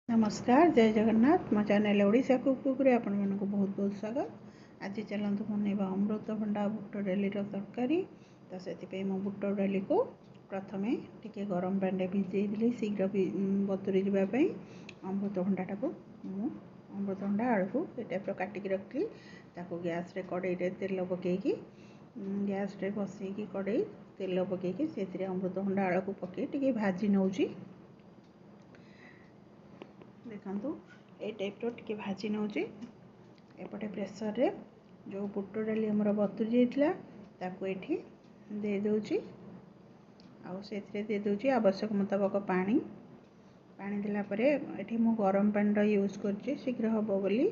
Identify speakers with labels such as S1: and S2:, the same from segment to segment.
S1: नमस्कार जय जगन्नाथ मो चैनल ओडिशा कुक आपण मानक बहुत बहुत स्वागत। आज चलतु बनवा अमृतभंडा बुट डाली तरकारी। तो से मो बुट डाली को प्रथम टिके गरम पानी भिजे देली शीघ्र बतुरी जावाई। अमृतभंडा को अमृतभंडा आलू को ये टाइप काटिक रखी गैस रे कड़े तेल पकईकी गैस रे बसईकी कड़े तेल पकईकी से अमृतभंडा आलू को पकई टिके भाजी नौची। देखो ये टाइप टिके भाजी नौची। एपटे प्रेसर रे जो बुट डाली आमर बतुरी जाता ये दे दूची दे दूची आवश्यक मुताबक पानी पानी देला परे एठी मु गरम पानी यूज करछि शीघ्र हबो बोली।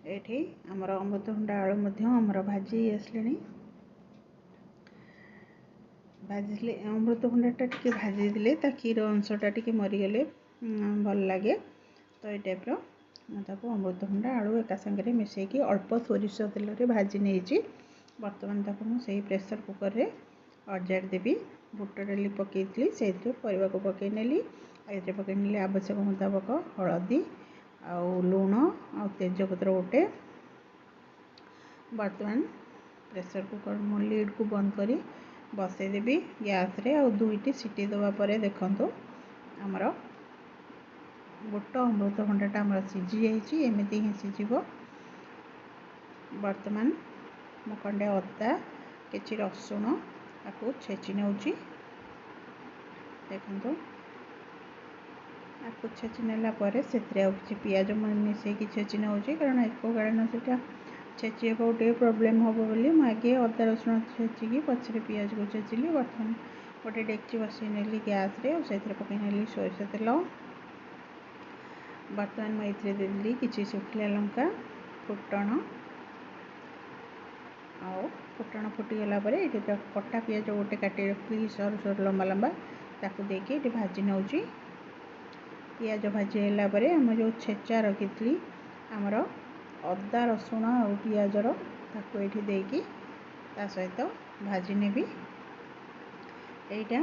S1: एठी आमर अमृतभंडा आलू मध्य आमर भाजी आसलेनी भाजिले अमृतभंडा टिके भाजी देले ता क्षीर अंशटा टिके मरीगले भल लगे। तो ये टाइप मुझे अमृतभंडा आलू एका सागर मिसेकी अल्प सोरिष तेल रे भाजी नहीं। बर्तमान तक मुझे प्रेसर कुकर रे अजाड़ देवी बुट डाली पकई से परिवा को पकई नेली ये पकई नेली आवश्यक मुताबक हलदी आउ लुण आ तेजपत्र गोटे। बर्तमान प्रेसर कुकर मो लीड को बंद करी बसईदेवी गैस रे आ दुईटी सीटी दवा परे देखंतु आमर बुट अमृतभंडाटा आमर सीझी जाइए एमती ही सीझ। बर्तमान मु खंडे अदा किछि रसुण आपको छेची नौची। देखो आपको छेची नेला परे सेतरे किछि पियाज मिसेकी छेची नौची कारण एको कारण से छेची गोटे प्रोब्लेम हम बोली मुझे अदा रसुण छेचिकी पछरे पियाज को छेचिली। बर्तमान गोटे डेक्ची बसई नेली गैस रे से पकई नेली सोरिष तेल। बर्तमान मुझे देली किछि सुखिला लंका फुटण आउ फुटण फुटीगला ये कटा पियाज गोटे काटी रखी सरू सरू लंबा लंबा ताकू देके ये भाजी नौची। पियाज भाजी है आम जो छेचा रखी आमर अदा रसुण और पियाजर ताकू ये देकी ता सहित भाजी नेबी एटा।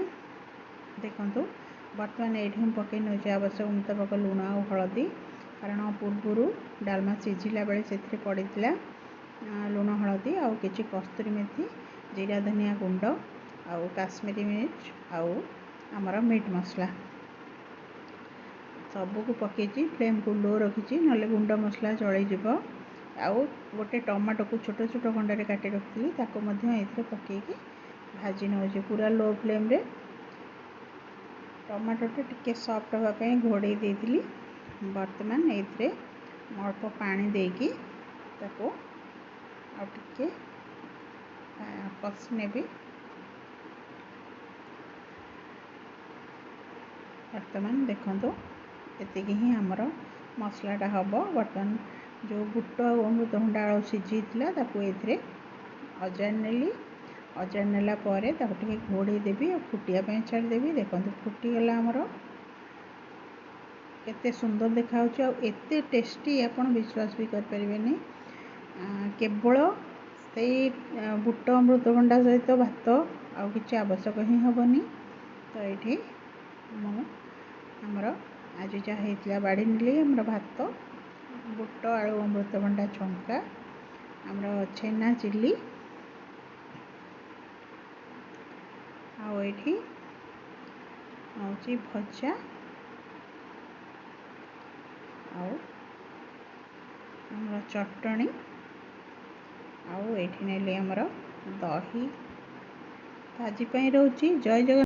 S1: देखंतु बर्तमान ये पकई नौचे आवश्यक मुताबक लुण और हलदी कारण पूर्वर डालमा सीझिला बेले से पड़ी लुण हलदी आउ किछि कस्तूरी मेथी जीरा धनिया गुंड आउ काश्मीरी मिर्च आउ आमर मीट मसला सबको पकई फ्लेम को लो रखी ना गुंड मसला चलीज। आउ गोटे टमाटो को छोट छोट खंडे काटी रखी पकईकी भाजी नौचे पूरा लो फ्लेम रे। टमाटोटा टिके सॉफ्ट होगापी घोड़े देती। बर्तमान ये अल्प पानी देकी ताको आ टिके कषि नेबी। बर्तमान देखंतु एतिकी ही आमर मसलाटा हम। बर्तमान जो बुट अमृतभंडा आलू सीझी ताको ये अजाड़ नेली अजाड़ नेला परे ताको टिके घोड़े देवी और फुटिया छाड़देवी। देखो फुटीगला आमर केते सुंदर देखा एते टेस्टी आपन विश्वास भी कर परिबेनी। केवल से बुट अमृतभंडा सहित भात आउ किछि आवश्यक ही हेबनी। तो ये आमर आज जहाँ होता बाड़ी नेली आमर भात बुट आलू अमृतभंडा छंका आमर छेना चिल्ली आउ ये भजा आउ आमर चटणी आउ ये नेली आमर दही आज रोची। जय जगन्नाथ।